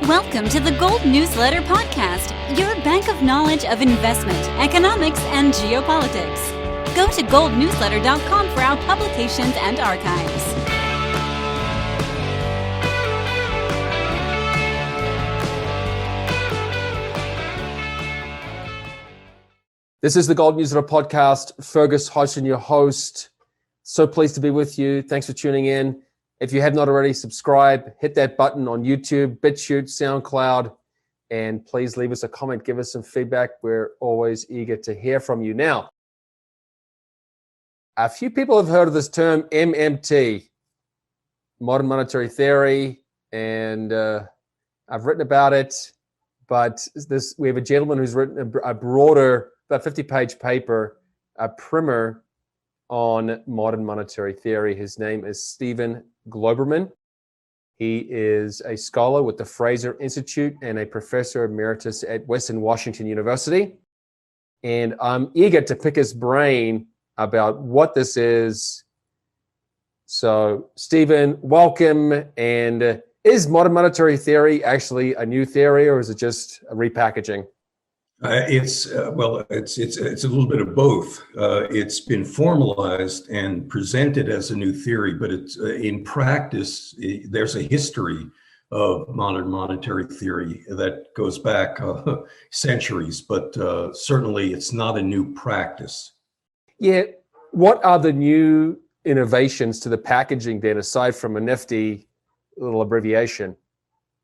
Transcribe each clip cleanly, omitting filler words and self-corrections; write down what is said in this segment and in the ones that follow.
Welcome to the Gold Newsletter Podcast, your bank of knowledge of investment, economics, and geopolitics. Go to goldnewsletter.com for our publications and archives. This is the Gold Newsletter Podcast. Fergus Hodgson, your host. So pleased to be with you. Thanks for tuning in. If you have not already, subscribe, hit that button on YouTube, BitChute, SoundCloud, and please leave us a comment, give us some feedback. We're always eager to hear from you. Now, a few people have heard of this term MMT, Modern Monetary Theory, and I've written about it, but we have a gentleman who's written a broader, about 50-page paper, a primer on modern monetary theory. His name is Steven Globerman. He is a scholar with the Fraser Institute and a professor emeritus at Western Washington University. And I'm eager to pick his brain about what this is. So, Steven, welcome. And is modern monetary theory actually a new theory, or is it just a repackaging? It's a little bit of both. It's been formalized and presented as a new theory, but it's in practice, there's a history of modern monetary theory that goes back centuries, but certainly it's not a new practice. Yeah. What are the new innovations to the packaging then, aside from a nifty little abbreviation?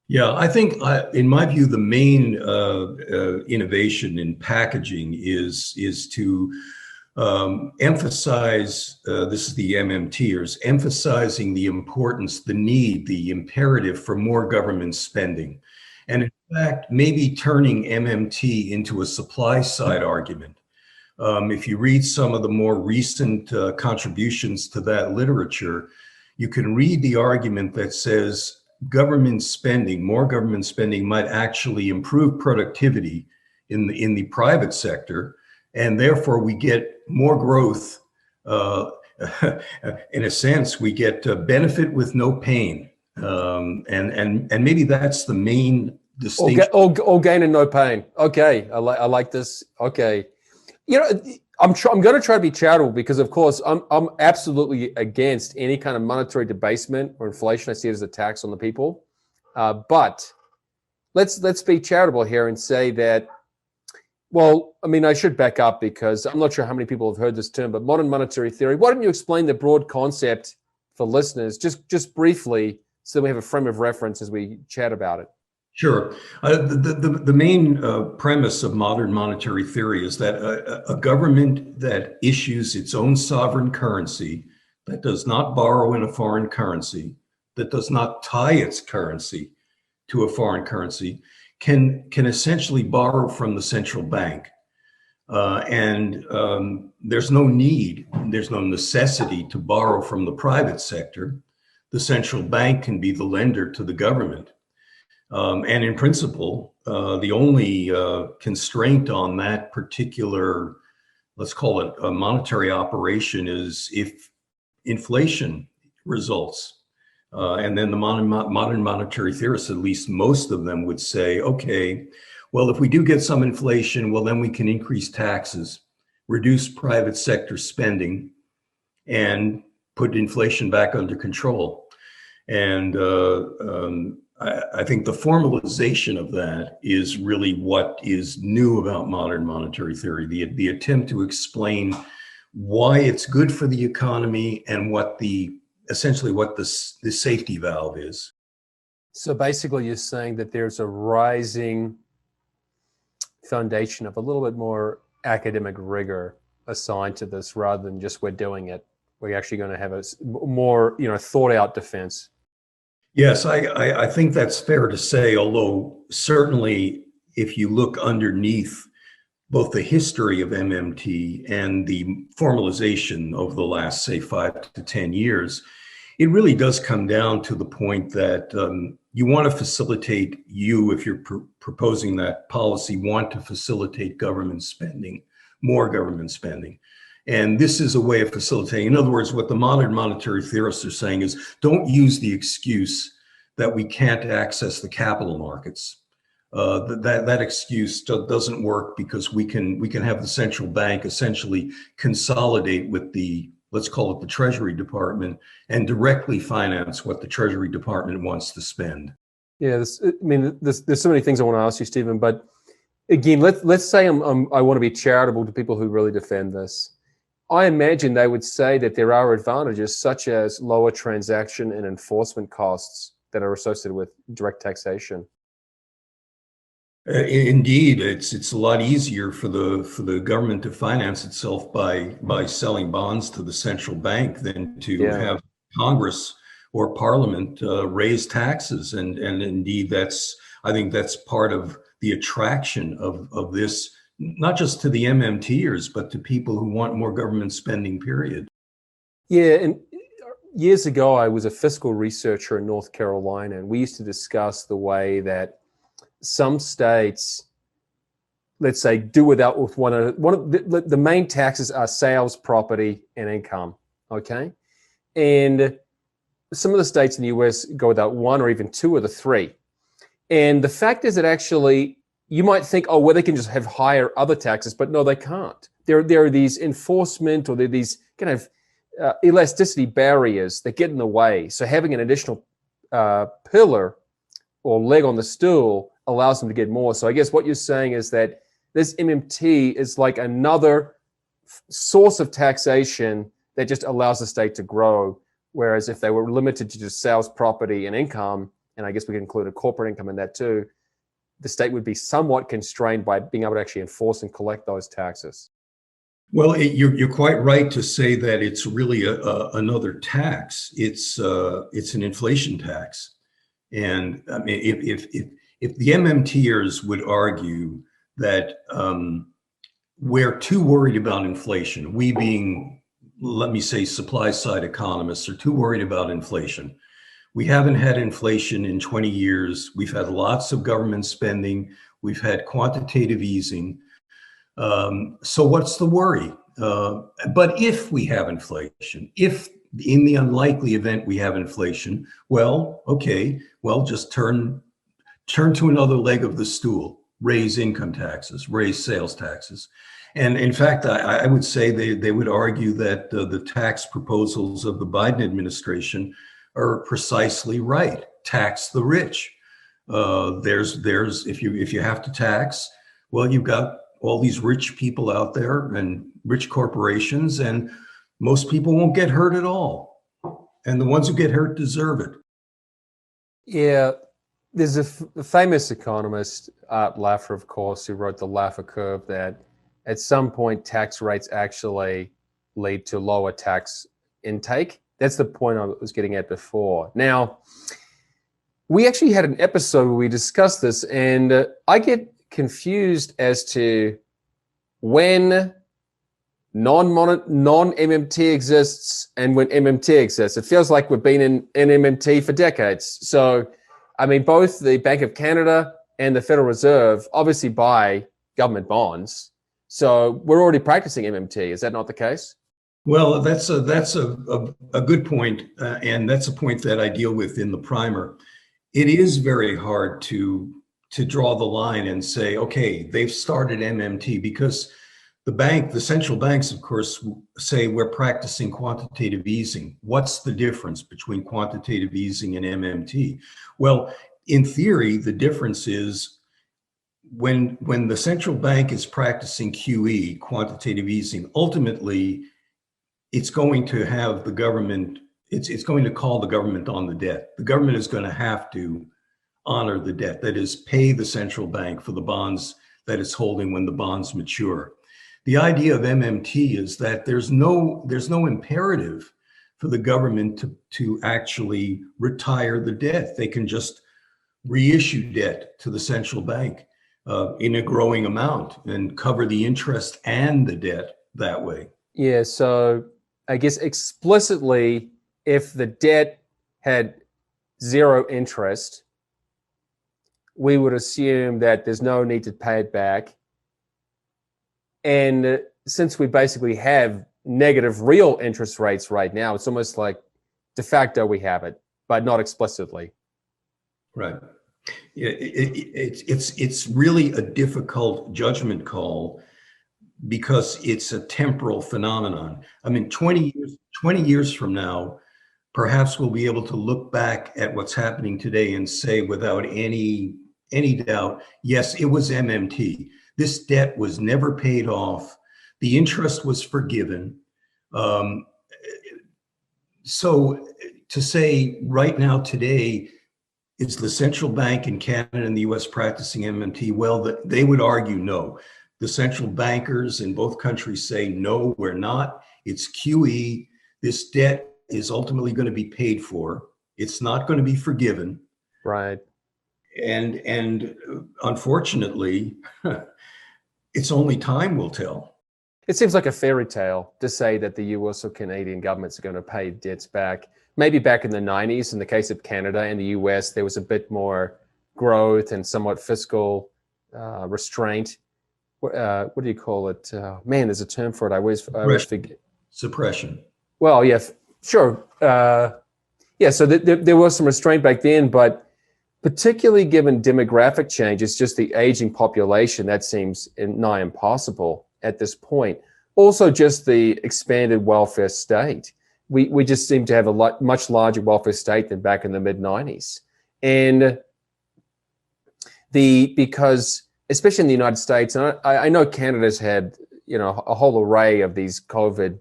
Yeah, I think, in my view, the main innovation in packaging is to emphasize, this is the MMTers, emphasizing the importance, the need, the imperative for more government spending. And in fact, maybe turning MMT into a supply side argument. If you read some of the more recent contributions to that literature, you can read the argument that says, government spending, more government spending might actually improve productivity in the private sector, and therefore we get more growth. In a sense, we get benefit with no pain, and maybe that's the main distinction. All gain and no pain. Okay, I like this. Okay, you know, I'm going to try to be charitable because, of course, I'm absolutely against any kind of monetary debasement or inflation. I see it as a tax on the people. But let's be charitable here and say that, well, I mean, I should back up because I'm not sure how many people have heard this term, but modern monetary theory. Why don't you explain the broad concept for listeners, just briefly, so that we have a frame of reference as we chat about it? Sure. The main premise of modern monetary theory is that a government that issues its own sovereign currency, that does not borrow in a foreign currency, that does not tie its currency to a foreign currency, can essentially borrow from the central bank. And there's no need, there's no necessity to borrow from the private sector. The central bank can be the lender to the government. And in principle, the only constraint on that particular, let's call it a monetary operation, is if inflation results. And then the modern monetary theorists, at least most of them, would say, okay, well, if we do get some inflation, well, then we can increase taxes, reduce private sector spending, and put inflation back under control. And I think the formalization of that is really what is new about modern monetary theory, the attempt to explain why it's good for the economy and essentially what the safety valve is. So basically you're saying that there's a rising foundation of a little bit more academic rigor assigned to this, rather than just we're doing it. We're actually going to have a more, thought out defense. Yes, I think that's fair to say, although certainly if you look underneath both the history of MMT and the formalization over the last, say, 5 to 10 years, it really does come down to the point that you want to facilitate, if you're proposing that policy, want to facilitate government spending, more government spending. And this is a way of facilitating. In other words, what the modern monetary theorists are saying is, don't use the excuse that we can't access the capital markets. That excuse doesn't work because we can have the central bank essentially consolidate with the, let's call it the Treasury Department, and directly finance what the Treasury Department wants to spend. Yeah, there's so many things I want to ask you, Stephen. But again, let's say I want to be charitable to people who really defend this. I imagine they would say that there are advantages such as lower transaction and enforcement costs that are associated with direct taxation. Indeed, it's a lot easier for the government to finance itself by selling bonds to the central bank than to have Congress or Parliament raise taxes, and indeed I think that's part of the attraction of this, not just to the MMTers, but to people who want more government spending, period. Yeah, and years ago, I was a fiscal researcher in North Carolina, and we used to discuss the way that some states, let's say, do without with one of the main taxes are sales, property, and income, okay? And some of the states in the US go without one or even two of the three. And the fact is that actually, you might think, oh, well, they can just have higher other taxes, but no, they can't. There are these enforcement or there are these kind of elasticity barriers that get in the way. So having an additional pillar or leg on the stool allows them to get more. So I guess what you're saying is that this MMT is like another source of taxation that just allows the state to grow. Whereas if they were limited to just sales, property, and income, and I guess we could include a corporate income in that too, the state would be somewhat constrained by being able to actually enforce and collect those taxes. Well, you're quite right to say that it's really another tax. It's an inflation tax, and I mean, if the MMTers would argue that we're too worried about inflation, we being, let me say, supply side economists are too worried about inflation. We haven't had inflation in 20 years. We've had lots of government spending. We've had quantitative easing. So what's the worry? But if we have inflation, if in the unlikely event we have inflation, well, okay, well, just turn to another leg of the stool, raise income taxes, raise sales taxes. And in fact, I would say they would argue that the tax proposals of the Biden administration are precisely right. Tax the rich. There's if you have to tax, well, you've got all these rich people out there and rich corporations, and most people won't get hurt at all. And the ones who get hurt deserve it. Yeah, there's a famous economist, Art Laffer, of course, who wrote the Laffer Curve, that at some point tax rates actually lead to lower tax intake. That's the point I was getting at before. Now, we actually had an episode where we discussed this, and I get confused as to when non-MMT exists and when MMT exists. It feels like we've been in MMT for decades. So, I mean, both the Bank of Canada and the Federal Reserve obviously buy government bonds. So we're already practicing MMT. Is that not the case? Well, that's a good point, and that's a point that I deal with in the primer. It is very hard to draw the line and say, okay, they've started MMT, because the central banks, of course, say we're practicing quantitative easing. What's the difference between quantitative easing and MMT? Well, in theory, the difference is when the central bank is practicing QE, quantitative easing, ultimately, it's going to have the government, it's going to call the government on the debt. The government is going to have to honor the debt, that is, pay the central bank for the bonds that it's holding when the bonds mature. The idea of MMT is that there's no imperative for the government to actually retire the debt. They can just reissue debt to the central bank in a growing amount and cover the interest and the debt that way. Yeah, so I guess explicitly, if the debt had zero interest, we would assume that there's no need to pay it back. And since we basically have negative real interest rates right now, it's almost like de facto we have it, but not explicitly. Right. It's really a difficult judgment call because it's a temporal phenomenon. I mean, 20 years from now, perhaps we'll be able to look back at what's happening today and say without any doubt, yes, it was MMT. This debt was never paid off. The interest was forgiven. So to say right now today, is the central bank in Canada and the US practicing MMT? Well, they would argue no. The central bankers in both countries say, no, we're not. It's QE. This debt is ultimately going to be paid for. It's not going to be forgiven. Right. And unfortunately, it's only time will tell. It seems like a fairy tale to say that the US or Canadian governments are going to pay debts back. Maybe back in the 90s, in the case of Canada and the US, there was a bit more growth and somewhat fiscal restraint. What do you call it? Man, there's a term for it. I always forget. Suppression. Well, yeah, sure. Yeah, so there was some restraint back then, but particularly given demographic changes, just the aging population, that seems nigh impossible at this point. Also, just the expanded welfare state. We just seem to have a much larger welfare state than back in the mid-90s. And because, especially in the United States, and I know Canada's had, a whole array of these COVID,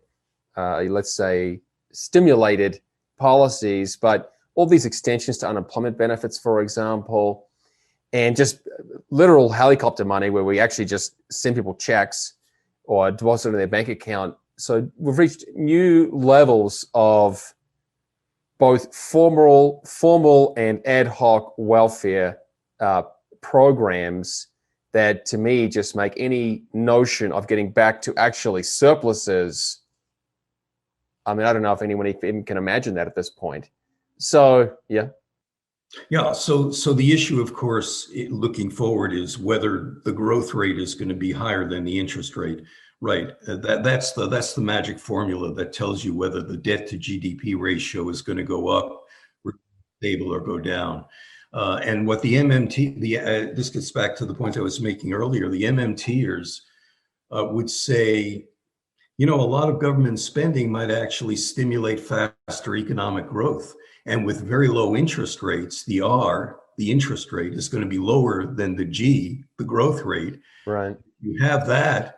let's say, stimulated policies, but all these extensions to unemployment benefits, for example, and just literal helicopter money where we actually just send people checks or deposit in their bank account. So we've reached new levels of both formal and ad hoc welfare programs that, to me, just make any notion of getting back to actually surpluses. I mean, I don't know if anyone even can imagine that at this point. So, yeah. Yeah. So the issue, of course, looking forward, is whether the growth rate is going to be higher than the interest rate. Right. That's the magic formula that tells you whether the debt to GDP ratio is going to go up, stable, or go down. And what the MMT, this gets back to the point I was making earlier, the MMTers would say, a lot of government spending might actually stimulate faster economic growth. And with very low interest rates, the interest rate is going to be lower than the G, the growth rate. Right. You have that,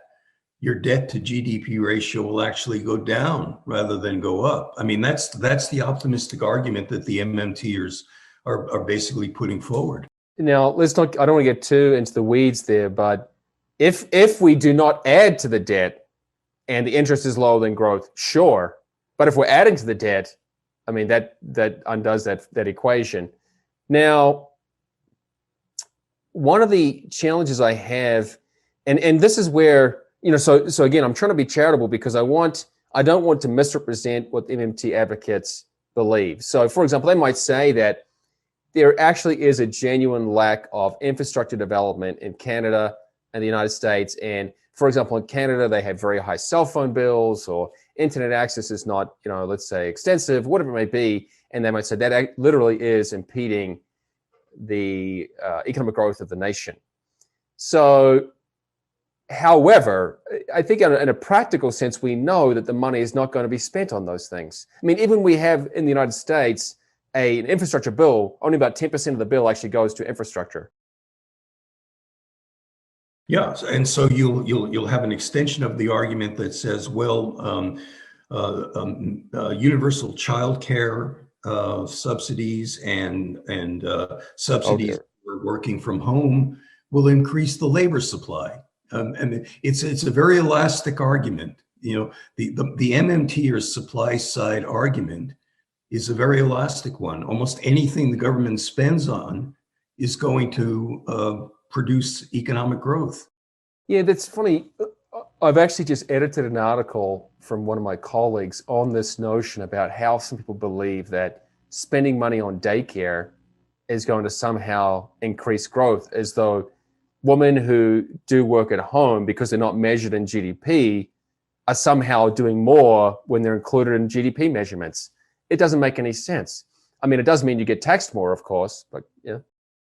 your debt to GDP ratio will actually go down rather than go up. I mean, that's the optimistic argument that the MMTers are basically putting forward. Now, I don't want to get too into the weeds there, but if we do not add to the debt and the interest is lower than growth, sure. But if we're adding to the debt, I mean, that undoes that equation. Now, one of the challenges I have, and this is where, so again, I'm trying to be charitable because I don't want to misrepresent what MMT advocates believe. So, for example, they might say that there actually is a genuine lack of infrastructure development in Canada and the United States. And for example, in Canada, they have very high cell phone bills, or internet access is not, let's say, extensive, whatever it may be. And they might say that literally is impeding the economic growth of the nation. So, however, I think in a practical sense, we know that the money is not going to be spent on those things. I mean, even we have in the United States an infrastructure bill, only about 10% of the bill actually goes to infrastructure. Yeah, and so you'll have an extension of the argument that says, well, universal child care subsidies and subsidies for working from home will increase the labor supply. And it's a very elastic argument. The MMT or supply side argument is a very elastic one. Almost anything the government spends on is going to produce economic growth. Yeah, that's funny. I've actually just edited an article from one of my colleagues on this notion about how some people believe that spending money on daycare is going to somehow increase growth, as though women who do work at home, because they're not measured in GDP, are somehow doing more when they're included in GDP measurements. It doesn't make any sense. I mean, it does mean you get taxed more, of course, but yeah.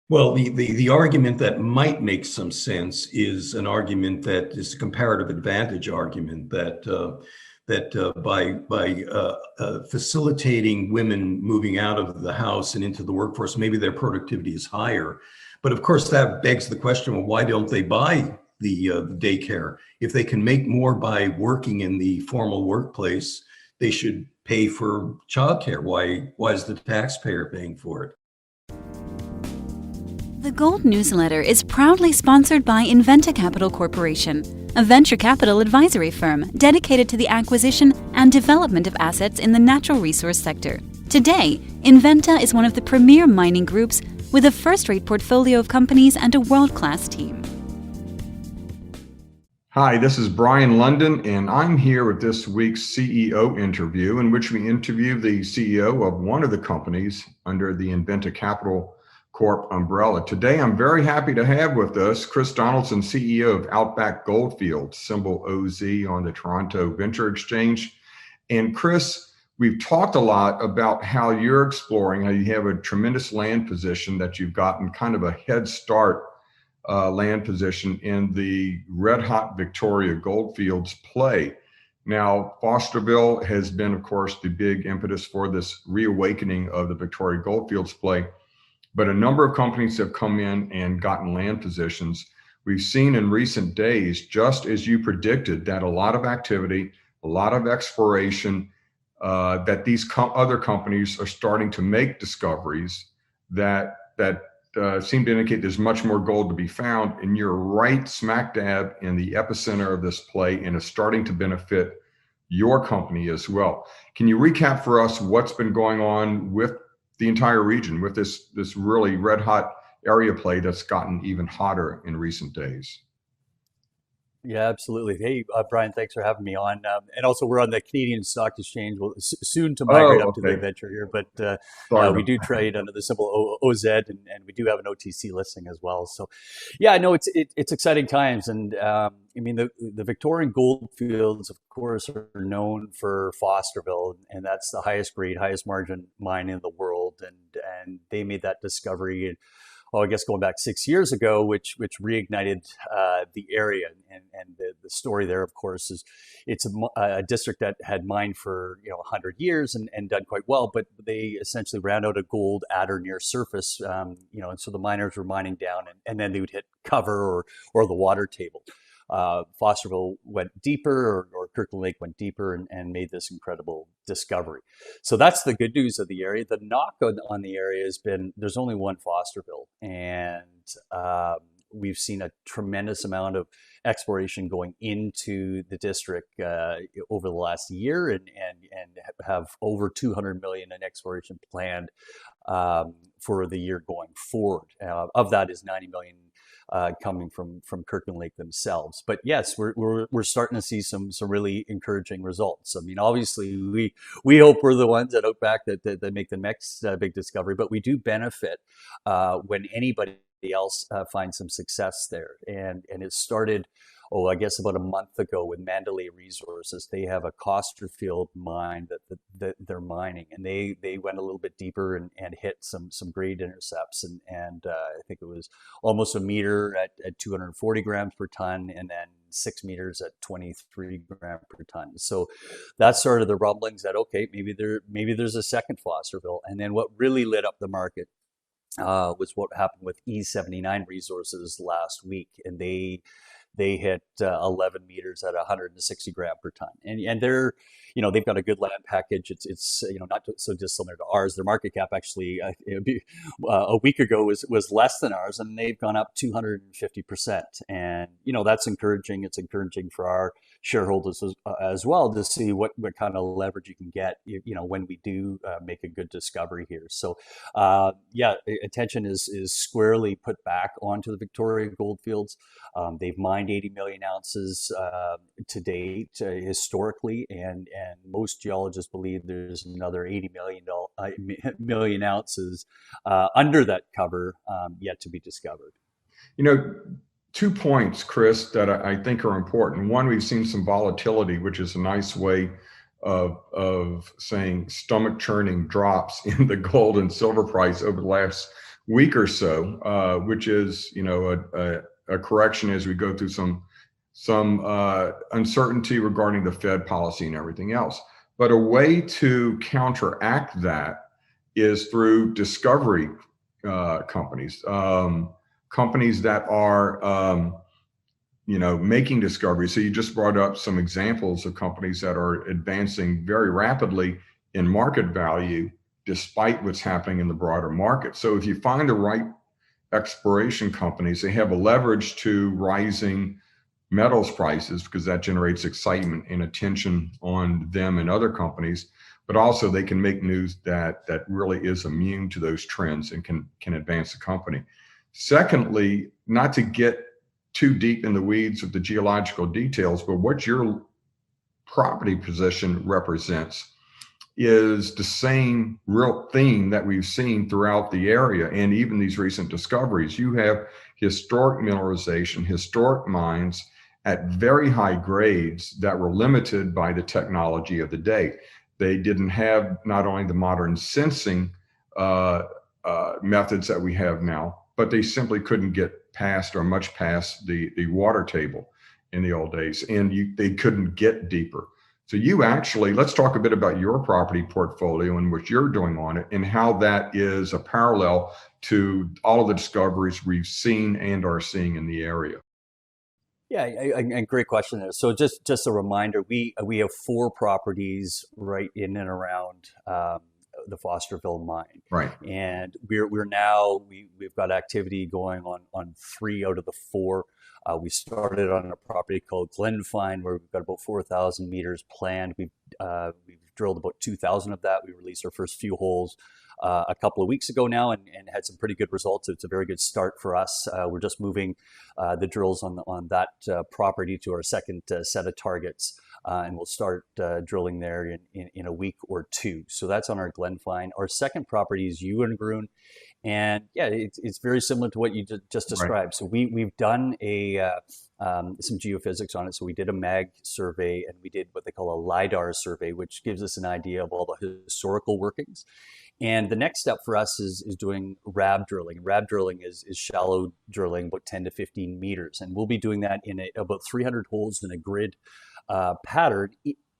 Well, the argument that might make some sense is an argument that is a comparative advantage argument that by facilitating women moving out of the house and into the workforce, maybe their productivity is higher. But of course, that begs the question: well, why don't they buy the daycare? If they can make more by working in the formal workplace, they should pay for childcare. Why is the taxpayer paying for it? The Gold Newsletter is proudly sponsored by Inventa Capital Corporation, a venture capital advisory firm dedicated to the acquisition and development of assets in the natural resource sector. Today, Inventa is one of the premier mining groups with a first-rate portfolio of companies and a world-class team. Hi, this is Brian London, and I'm here with this week's CEO interview, in which we interview the CEO of one of the companies under the Inventa Capital Corp umbrella. Today, I'm very happy to have with us Chris Donaldson, CEO of Outback Goldfields, symbol OZ on the Toronto Venture Exchange. And Chris, we've talked a lot about how you're exploring, how you have a tremendous land position, that you've gotten kind of a head start land position in the red hot Victoria Goldfields play. Now, Fosterville has been, of course, the big impetus for this reawakening of the Victoria Goldfields play. But a number of companies have come in and gotten land positions. We've seen in recent days, just as you predicted, that a lot of activity, a lot of exploration, that these other companies are starting to make discoveries that seem to indicate there's much more gold to be found. And you're right smack dab in the epicenter of this play, and it's starting to benefit your company as well. Can you recap for us what's been going on with the entire region, with this really red hot area play that's gotten even hotter in recent days? Yeah, absolutely. Hey, Brian, thanks for having me on. And also, we're on the Canadian Stock Exchange. We'll soon to migrate up to the venture here, but we do trade under the symbol OZ, and we do have an OTC listing as well. So, yeah, no, it's exciting times, and I mean the Victorian Goldfields, of course, are known for Fosterville, and that's the highest grade, highest margin mine in the world, and they made that discovery. And I guess going back 6 years ago, which reignited the area, and the story there, of course, is it's a district that had mined for 100 years and done quite well, but they essentially ran out of gold at or near surface, and so the miners were mining down, and then they would hit cover or the water table. Fosterville went deeper, or Kirkland Lake went deeper, and made this incredible discovery. So that's the good news of the area. The knock on the area has been there's only one Fosterville, and we've seen a tremendous amount of exploration going into the district over the last year, and have over 200 million in exploration planned for the year going forward. Of that is 90 million coming from Kirkland Lake themselves. But yes, we're starting to see some really encouraging results. I mean, obviously we hope we're the ones at Outback that make the next big discovery, but we do benefit when anybody else finds some success there. And it started, I guess about a month ago with Mandalay Resources. They have a Costerfield mine that they're mining, and they went a little bit deeper and hit some grade intercepts, and I think it was almost a meter at 240 grams per ton, and then 6 meters at 23 grams per ton. So that started the rumblings that maybe there's a second Fosterville. And then what really lit up the market was what happened with E79 Resources last week, and they hit 11 meters at 160 gram per ton, and they're they've got a good land package. It's not so dissimilar to ours. Their market cap actually a week ago was less than ours, and they've gone up 250%, and that's encouraging. It's encouraging for our shareholders as well to see what kind of leverage you can get when we do make a good discovery here. So attention is squarely put back onto the Victoria Goldfields. They've mined 80 million ounces to date historically, and most geologists believe there's another 80 million ounces under that cover yet to be discovered. 2 points, Chris, that I think are important. One, we've seen some volatility, which is a nice way of saying stomach churning drops in the gold and silver price over the last week or so, which is, you know, a correction as we go through some uncertainty regarding the Fed policy and everything else. But a way to counteract that is through discovery companies, companies that are, you know, making discoveries. So you just brought up some examples of companies that are advancing very rapidly in market value, despite what's happening in the broader market. So if you find the right exploration companies, they have a leverage to rising metals prices because that generates excitement and attention on them and other companies, but also they can make news that really is immune to those trends and can advance the company. Secondly, not to get too deep in the weeds of the geological details, but what your property position represents is the same real theme that we've seen throughout the area and even these recent discoveries. You have historic mineralization, historic mines at very high grades that were limited by the technology of the day. They didn't have not only the modern sensing methods that we have now, but they simply couldn't get past or much past the water table in the old days, and they couldn't get deeper. So you actually, let's talk a bit about your property portfolio and what you're doing on it and how that is a parallel to all of the discoveries we've seen and are seeing in the area. Yeah, and great question there. So just a reminder, we have 4 properties right in and around the Fosterville mine. Right. And we've got activity going on 3 out of the 4. We started on a property called Glenfine, where we've got about 4,000 meters planned. We've drilled about 2,000 of that. We released our first few holes a couple of weeks ago now and had some pretty good results. It's a very good start for us. We're just moving the drills on that property to our second set of targets. And we'll start drilling there in a week or 2. So that's on our Glenfine. Our second property is Ewengroon. And yeah, it's very similar to what you just described. Right. So we've done some geophysics on it. So we did a mag survey and we did what they call a LIDAR survey, which gives us an idea of all the historical workings. And the next step for us is doing RAB drilling. RAB drilling is shallow drilling, about 10 to 15 meters. And we'll be doing that in about 300 holes in a grid pattern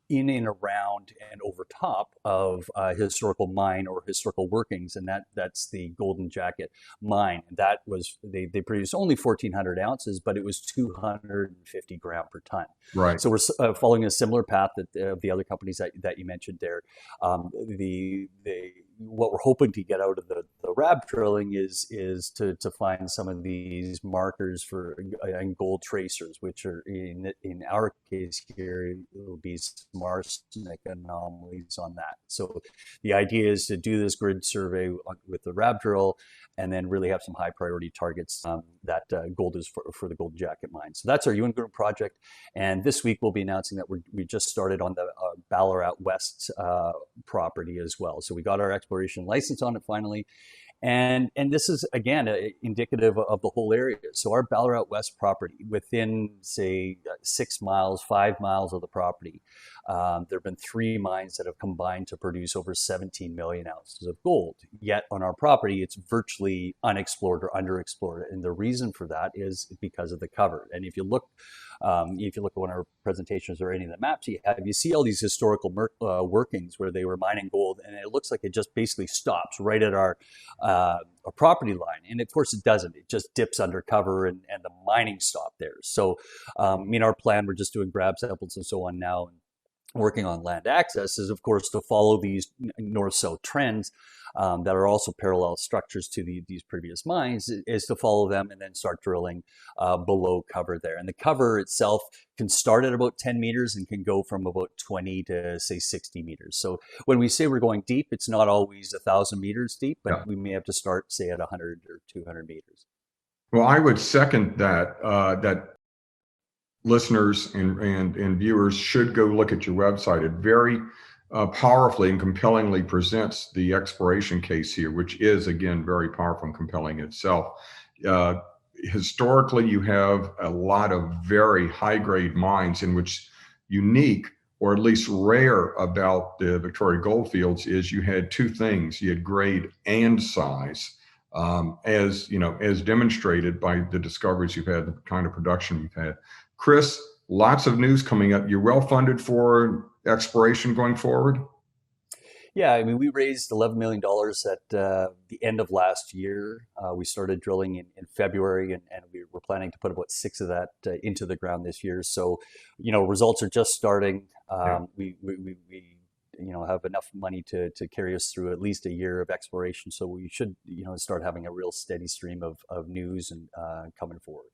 in and around and over top of historical mine or historical workings, and that's the Golden Jacket mine. And that was they produced only 1,400 ounces, but it was 250 gram per ton. Right. So we're following a similar path that the other companies that you mentioned there. What we're hoping to get out of the RAB drilling is to find some of these markers for and gold tracers, which are in our case here, it will be some arsenic anomalies on that. So the idea is to do this grid survey with the RAB drill and then really have some high priority targets that gold is for the Golden Jacket mine. So that's our Ewengroon project. And this week we'll be announcing that we just started on the Ballarat West property as well. So we got our exploration license on it finally. And this is, again, indicative of the whole area. So our Ballarat West property, within, say, 6 miles, 5 miles of the property, there have been 3 mines that have combined to produce over 17 million ounces of gold. Yet on our property, it's virtually unexplored or underexplored. And the reason for that is because of the cover. And if you look at one of our presentations or any of the maps you see all these historical workings where they were mining gold, and it looks like it just basically stops right at our property line. And of course it doesn't. It just dips under cover and the mining stopped there. So our plan, we're just doing grab samples and so on now, and working on land access is, of course, to follow these north-south trends that are also parallel structures to these previous mines, is to follow them and then start drilling below cover there. And the cover itself can start at about 10 meters and can go from about 20 to, say, 60 meters. So when we say we're going deep, it's not always 1,000 meters deep, but we may have to start, say, at 100 or 200 meters. Well, I would second that listeners and viewers should go look at your website. It very powerfully and compellingly presents the expiration case here, which is, again, very powerful and compelling itself. Historically, you have a lot of very high-grade mines in which unique or at least rare about the Victorian Goldfields, is you had two things. You had grade and size, as you know, as demonstrated by the discoveries you've had, the kind of production you've had. Chris, lots of news coming up. You're well funded for exploration going forward? Yeah, I mean, we raised $11 million at the end of last year. We started drilling in February, and we were planning to put about 6 of that into the ground this year. So, you know, results are just starting. We have enough money to carry us through at least a year of exploration. So we should, start having a real steady stream of news and coming forward.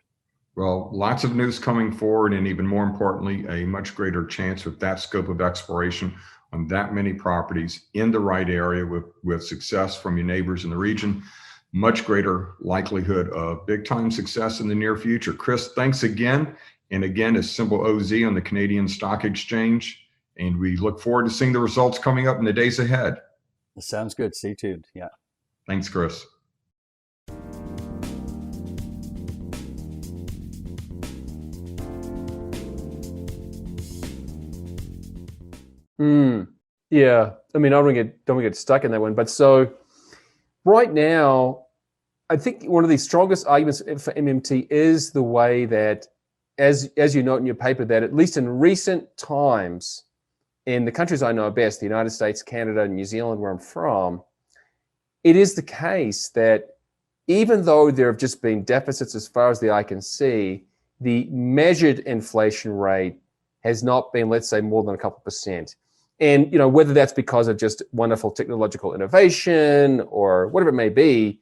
Well, lots of news coming forward, and even more importantly, a much greater chance with that scope of exploration on that many properties in the right area with success from your neighbors in the region. Much greater likelihood of big time success in the near future. Chris, thanks again. And again, it's symbol OZ on the Canadian Stock Exchange. And we look forward to seeing the results coming up in the days ahead. That sounds good. Stay tuned. Yeah. Thanks, Chris. Yeah, I mean, I don't get stuck in that one. But so right now, I think one of the strongest arguments for MMT is the way that, as you note in your paper, that at least in recent times, in the countries I know best, the United States, Canada, New Zealand, where I'm from, it is the case that even though there have just been deficits as far as the eye can see, the measured inflation rate has not been, let's say, more than a couple percent. And, whether that's because of just wonderful technological innovation or whatever it may be,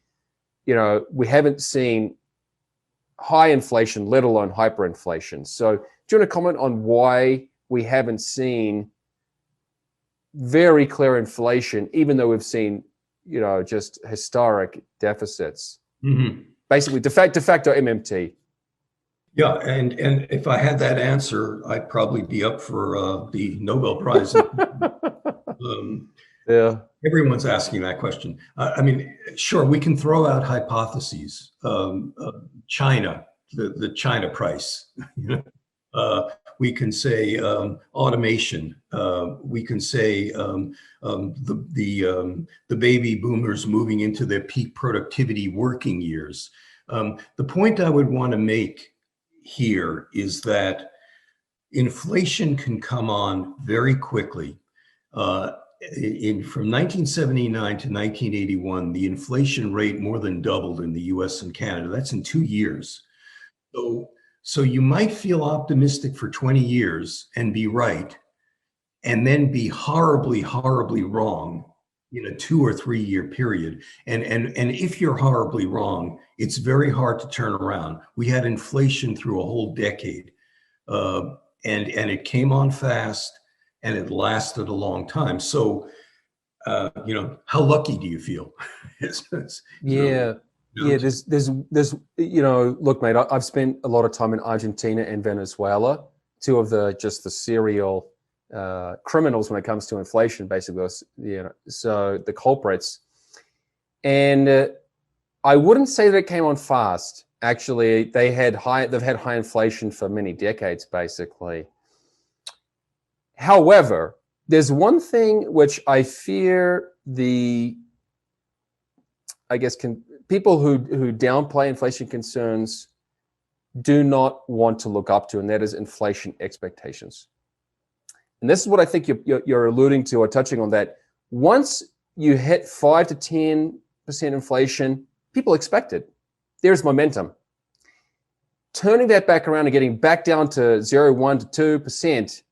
we haven't seen high inflation, let alone hyperinflation. So do you want to comment on why we haven't seen very clear inflation, even though we've seen, just historic deficits? Mm-hmm. Basically, de facto MMT. Yeah, and if I had that answer, I'd probably be up for the Nobel Prize. Yeah. Everyone's asking that question. I mean, sure, we can throw out hypotheses. China, the China price. We can say automation. We can say the baby boomers moving into their peak productivity working years. The point I would want to make here is that inflation can come on very quickly. From 1979 to 1981, the inflation rate more than doubled in the US and Canada. That's in 2 years. So you might feel optimistic for 20 years and be right, and then be horribly, horribly wrong in a 2 or 3 year period. And if you're horribly wrong, it's very hard to turn around. We had inflation through a whole decade, and it came on fast, and it lasted a long time. So, how lucky do you feel? Yeah. There's look, mate, I've spent a lot of time in Argentina and Venezuela, two of the serial criminals when it comes to inflation, basically, so the culprits. And I wouldn't say that it came on fast. Actually, they've had high inflation for many decades, basically. However, there's one thing which I fear people who downplay inflation concerns do not want to look up to, and that is inflation expectations. And this is what I think you're alluding to or touching on, that once you hit 5 to 10% inflation, people expect it. There's momentum. Turning that back around and getting back down to 0, 1 to 2%,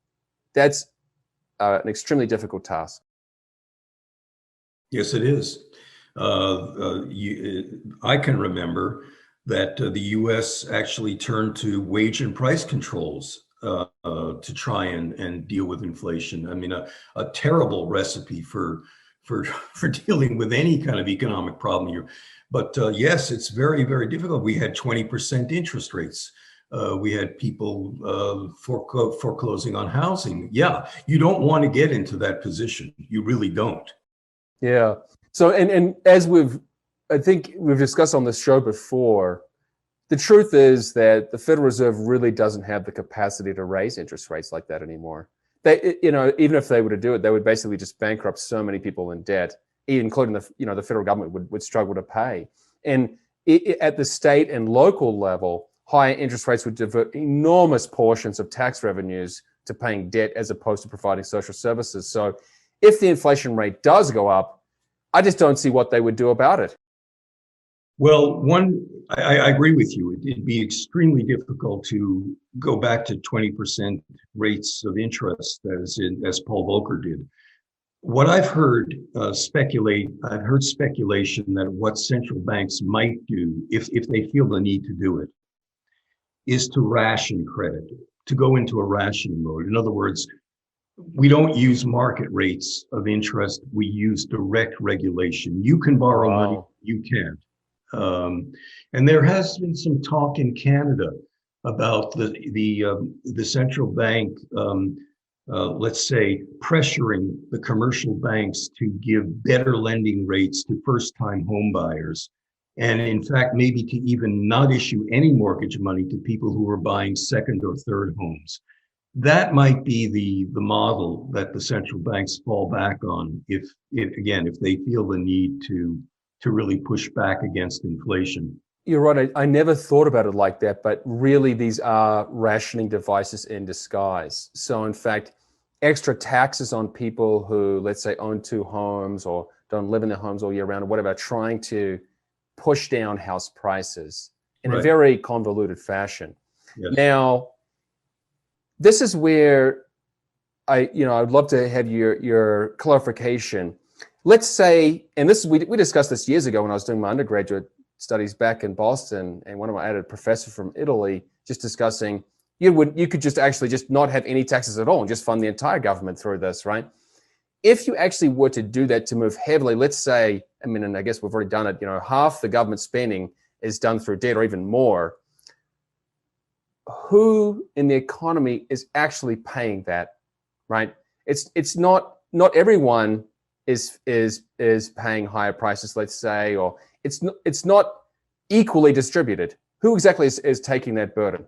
that's an extremely difficult task. Yes, it is. I can remember that the U.S. actually turned to wage and price controls to try and deal with inflation. I mean, a terrible recipe for dealing with any kind of economic problem. But yes, it's very, very difficult. We had 20% interest rates. We had people foreclosing on housing. Yeah, you don't want to get into that position. You really don't. Yeah. So, and as I think we've discussed on this show before, the truth is that the Federal Reserve really doesn't have the capacity to raise interest rates like that anymore. they, even if they were to do it, they would basically just bankrupt so many people in debt, including the federal government would struggle to pay. And at the state and local level, higher interest rates would divert enormous portions of tax revenues to paying debt as opposed to providing social services. So if the inflation rate does go up, I just don't see what they would do about it. Well, I agree with you. It'd be extremely difficult to go back to 20% rates of interest as Paul Volcker did. What I've heard speculation that what central banks might do if they feel the need to do it is to ration credit, to go into a rationing mode. In other words, we don't use market rates of interest. We use direct regulation. You can borrow money, you can't. And there has been some talk in Canada about the central bank, let's say, pressuring the commercial banks to give better lending rates to first-time home buyers, and in fact, maybe to even not issue any mortgage money to people who are buying second or third homes. That might be the model that the central banks fall back on if they feel the need to really push back against inflation. You're right. I never thought about it like that, but really these are rationing devices in disguise. So in fact, extra taxes on people who, let's say, own two homes or don't live in their homes all year round or whatever, trying to push down house prices in a very convoluted fashion. Yes. Now, this is where I'd love to have your clarification. Let's say, and this we discussed this years ago when I was doing my undergraduate studies back in Boston, and one of my I had a professor from Italy just discussing you could just actually just not have any taxes at all and just fund the entire government through this, right? If you actually were to do that, to move heavily, let's say, and I guess we've already done it, half the government spending is done through debt or even more. Who in the economy is actually paying that, right? It's not everyone is paying higher prices, let's say, or it's not equally distributed. Who exactly is taking that burden?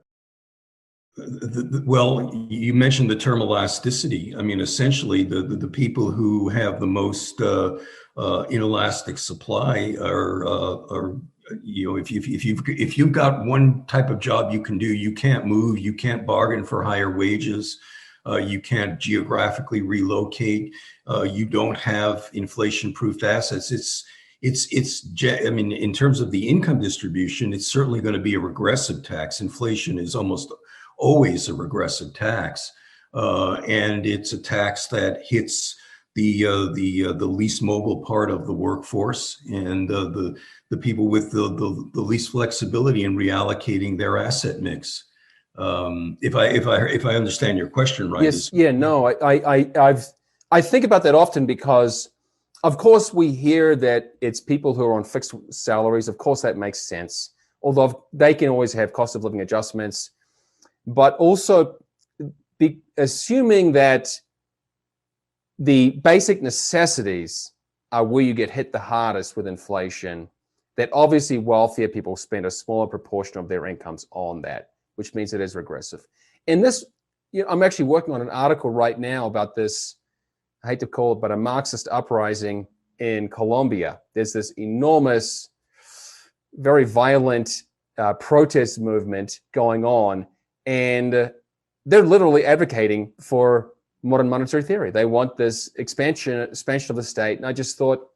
Well, you mentioned the term elasticity. I mean, essentially, the people who have the most inelastic supply are if you've got one type of job you can do, you can't move, you can't bargain for higher wages, you can't geographically relocate, you don't have inflation-proofed assets. In terms of the income distribution, it's certainly going to be a regressive tax. Inflation is almost always a regressive tax, and it's a tax that hits the least mobile part of the workforce and the people with the least flexibility in reallocating their asset mix. If I understand your question right. Yes. Yeah. No. I think about that often because, of course, we hear that it's people who are on fixed salaries. Of course, that makes sense. Although they can always have cost of living adjustments. But also assuming that the basic necessities are where you get hit the hardest with inflation, that obviously wealthier people spend a smaller proportion of their incomes on that, which means it is regressive. And this, I'm actually working on an article right now about this, I hate to call it, but a Marxist uprising in Colombia. There's this enormous, very violent protest movement going on. And they're literally advocating for modern monetary theory. They want this expansion of the state. And I just thought,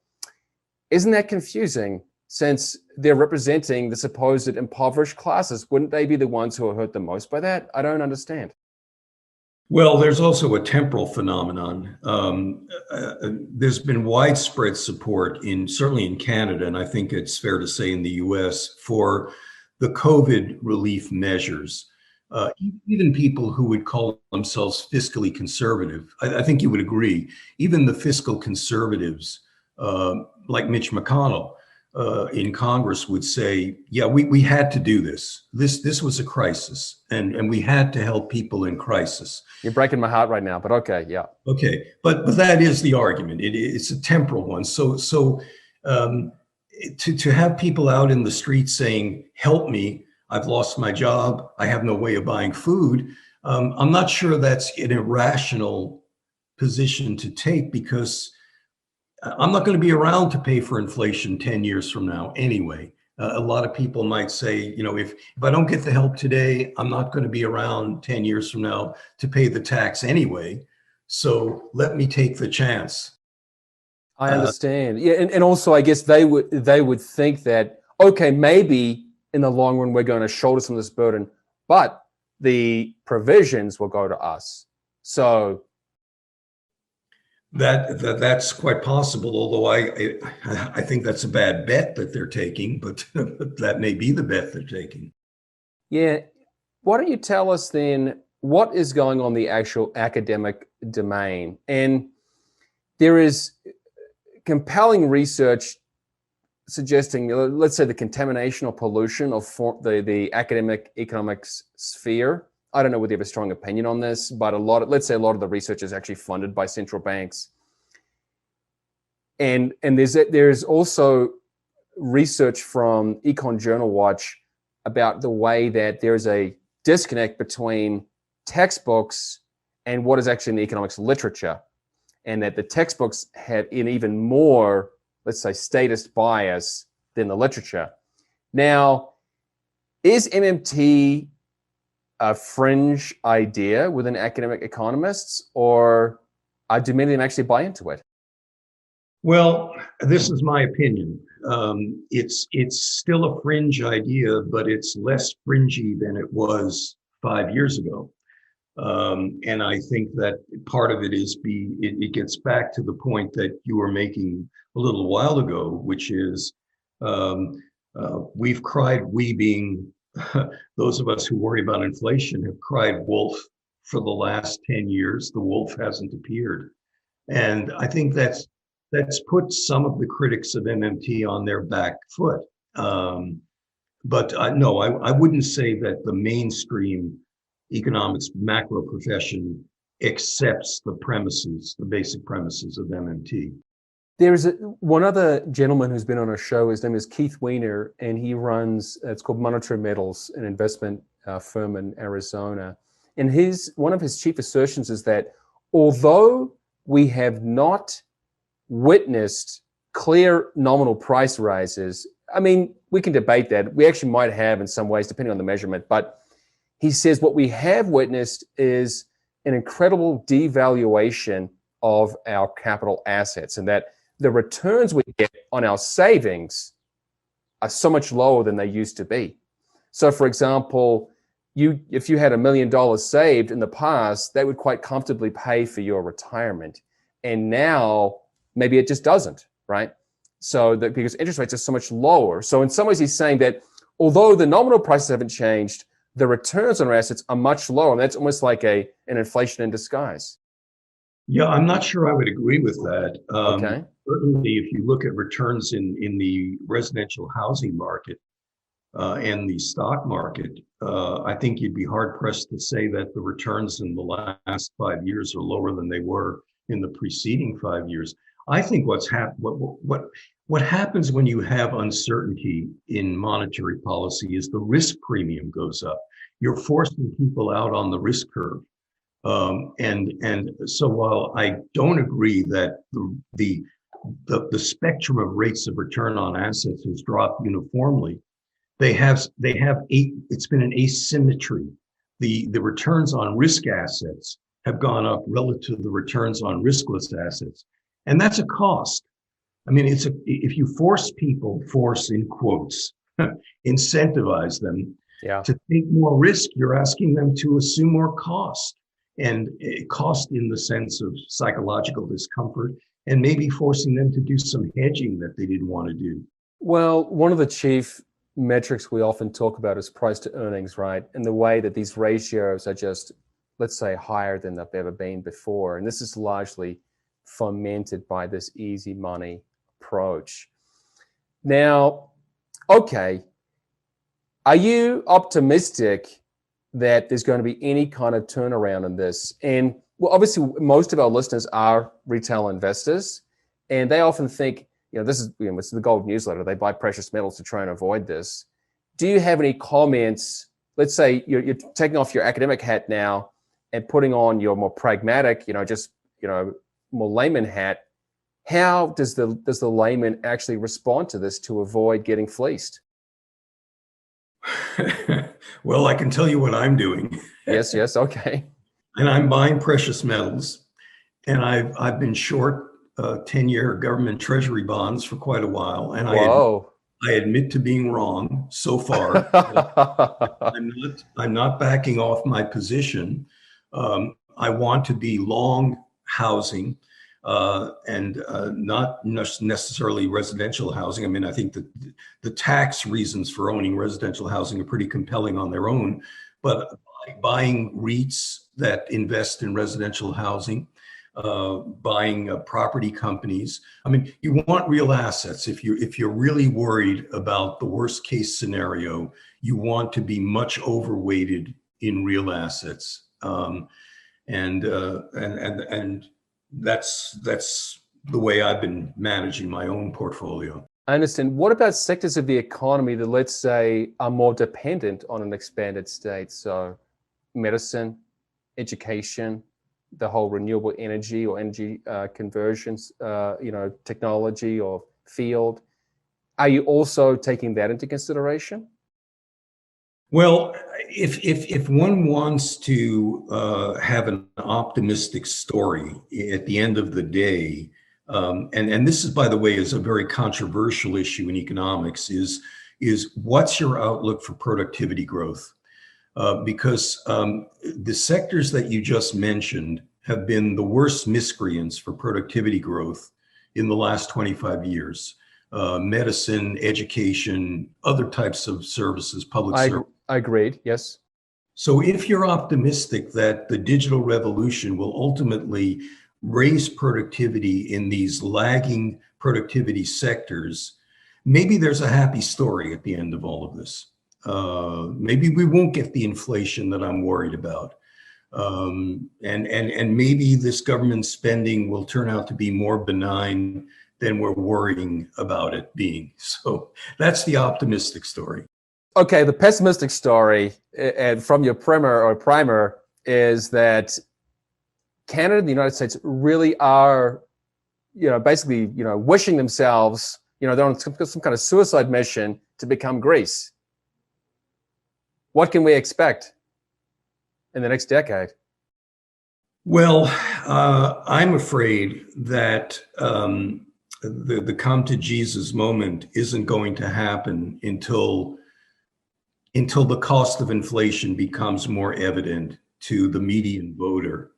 isn't that confusing? Since they're representing the supposed impoverished classes, wouldn't they be the ones who are hurt the most by that? I don't understand. Well, there's also a temporal phenomenon. There's been widespread support certainly in Canada, and I think it's fair to say in the US, for the COVID relief measures. Even people who would call themselves fiscally conservative, I think you would agree, even the fiscal conservatives, like Mitch McConnell in Congress would say, yeah, we had to do this. This was a crisis, and we had to help people in crisis. You're breaking my heart right now, but okay, yeah. Okay, but that is the argument. It's a temporal one. So to have people out in the street saying, help me, I've lost my job, I have no way of buying food, I'm not sure that's an irrational position to take, because I'm not going to be around to pay for inflation 10 years from now anyway. A lot of people might say, if I don't get the help today, I'm not going to be around 10 years from now to pay the tax anyway. So let me take the chance. I understand. Yeah, and also I guess they would think that, okay, maybe in the long run we're going to shoulder some of this burden, but the provisions will go to us. So that's quite possible, although I think that's a bad bet that they're taking, but that may be the bet they're taking. Yeah. Why don't you tell us then what is going on in the actual academic domain? And there is compelling research suggesting, let's say, the contamination or pollution of the academic economics sphere. I don't know whether you have a strong opinion on this, but let's say a lot of the research is actually funded by central banks. And there's also research from Econ Journal Watch about the way that there's a disconnect between textbooks and what is actually in the economics literature, and that the textbooks have an even more, let's say, statist bias than the literature. Now, is MMT a fringe idea within academic economists, or do many of them actually buy into it? Well, this is my opinion. It's still a fringe idea, but it's less fringy than it was 5 years ago. And I think that part of it is it gets back to the point that you were making a little while ago, which is we've cried, we being those of us who worry about inflation, have cried wolf for the last 10 years. The wolf hasn't appeared. And I think that's put some of the critics of MMT on their back foot. But no, I wouldn't say that the mainstream economics macro profession accepts the basic premises of MMT. There's one other gentleman who's been on our show. His name is Keith Weiner, and he runs, it's called Monetary Metals, an investment firm in Arizona. And one of his chief assertions is that although we have not witnessed clear nominal price rises, I mean, we can debate that. We actually might have in some ways, depending on the measurement. But he says what we have witnessed is an incredible devaluation of our capital assets, and that the returns we get on our savings are so much lower than they used to be. So, for example, if you had $1 million saved in the past, that would quite comfortably pay for your retirement. And now maybe it just doesn't, right? So that because interest rates are so much lower. So in some ways, he's saying that although the nominal prices haven't changed, the returns on our assets are much lower. And that's almost like an inflation in disguise. Yeah, I'm not sure I would agree with that. Okay. Certainly, if you look at returns in the residential housing market and the stock market, I think you'd be hard pressed to say that the returns in the last 5 years are lower than they were in the preceding 5 years. I think what happens when you have uncertainty in monetary policy is the risk premium goes up. You're forcing people out on the risk curve. And so while I don't agree that the spectrum of rates of return on assets has dropped uniformly, it's been an asymmetry. The returns on risk assets have gone up relative to the returns on riskless assets. And that's a cost. I mean, if you force in quotes, incentivize them to take more risk, you're asking them to assume more cost. And cost in the sense of psychological discomfort, and maybe forcing them to do some hedging that they didn't want to do. Well, one of the chief metrics we often talk about is price to earnings, right? And the way that these ratios are just, let's say, higher than they've ever been before. And this is largely fomented by this easy money approach. Now, okay, are you optimistic that there's going to be any kind of turnaround in this? And well, obviously, most of our listeners are retail investors, and they often think, this is, it's the gold newsletter. They buy precious metals to try and avoid this. Do you have any comments? Let's say you're taking off your academic hat now, and putting on your more pragmatic, just more layman hat, how does the layman actually respond to this to avoid getting fleeced? Well, I can tell you what I'm doing. Yes, okay. And I'm buying precious metals, and I've been short 10-year government treasury bonds for quite a while, and Whoa. I admit to being wrong so far. I'm not backing off my position. I want to be long housing and not necessarily residential housing. I mean, I think that the tax reasons for owning residential housing are pretty compelling on their own, but buying REITs that invest in residential housing, buying property companies. I mean, you want real assets. If you're really worried about the worst case scenario, you want to be much overweighted in real assets, and that's the way I've been managing my own portfolio. I understand. What about sectors of the economy that, let's say, are more dependent on an expanded state? So, medicine, education, the whole renewable energy or energy conversions, technology or field. Are you also taking that into consideration? Well, if one wants to have an optimistic story at the end of the day, and this is, by the way, is a very controversial issue in economics, is what's your outlook for productivity growth? Because the sectors that you just mentioned have been the worst miscreants for productivity growth in the last 25 years. Medicine, education, other types of services, public service. I agreed, yes. So if you're optimistic that the digital revolution will ultimately raise productivity in these lagging productivity sectors, maybe there's a happy story at the end of all of this. Maybe we won't get the inflation that I'm worried about. And maybe this government spending will turn out to be more benign than we're worrying about it being. So that's the optimistic story. Okay, the pessimistic story, and from your primer, is that Canada and the United States really are, basically, wishing themselves, they're on some kind of suicide mission to become Greece. What can we expect in the next decade? Well, I'm afraid that the come to Jesus moment isn't going to happen until the cost of inflation becomes more evident to the median voter.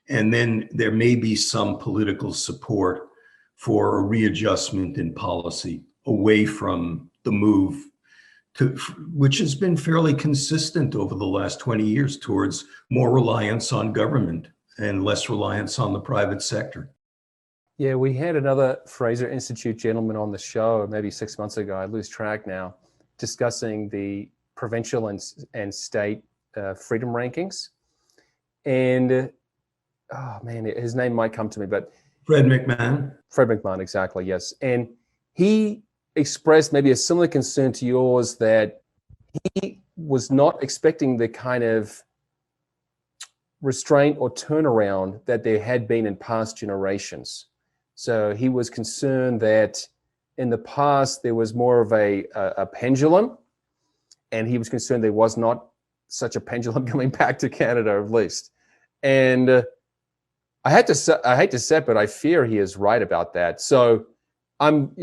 And then there may be some political support for a readjustment in policy away from the move which has been fairly consistent over the last 20 years towards more reliance on government and less reliance on the private sector. Yeah, we had another Fraser Institute gentleman on the show maybe 6 months ago, I lose track now, discussing the provincial and state freedom rankings. And, oh man, his name might come to me, but... Fred McMahon, exactly, yes. And he expressed maybe a similar concern to yours, that he was not expecting the kind of restraint or turnaround that there had been in past generations. So he was concerned that in the past there was more of a pendulum, and he was concerned there was not such a pendulum coming back to Canada, at least. And I hate to say it, but I fear he is right about that. So I'm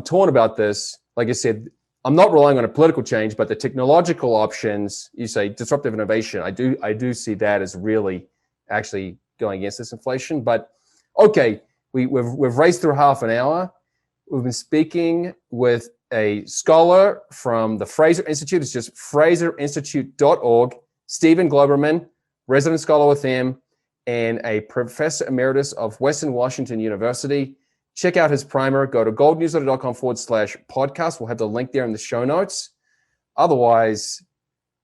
torn about this. Like I said, I'm not relying on a political change, but the technological options, you say disruptive innovation, I do see that as really actually going against this inflation. But okay, we've raced through half an hour. We've been speaking with a scholar from the Fraser Institute. It's just fraserinstitute.org, Steven Globerman, resident scholar with them, and a professor emeritus of Western Washington University. Check out his primer. Go to goldnewsletter.com/podcast. We'll have the link there in the show notes. Otherwise,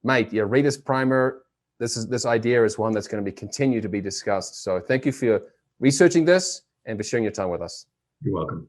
mate, read his primer. This idea is one that's going to continue to be discussed. So thank you for researching this and for sharing your time with us. You're welcome.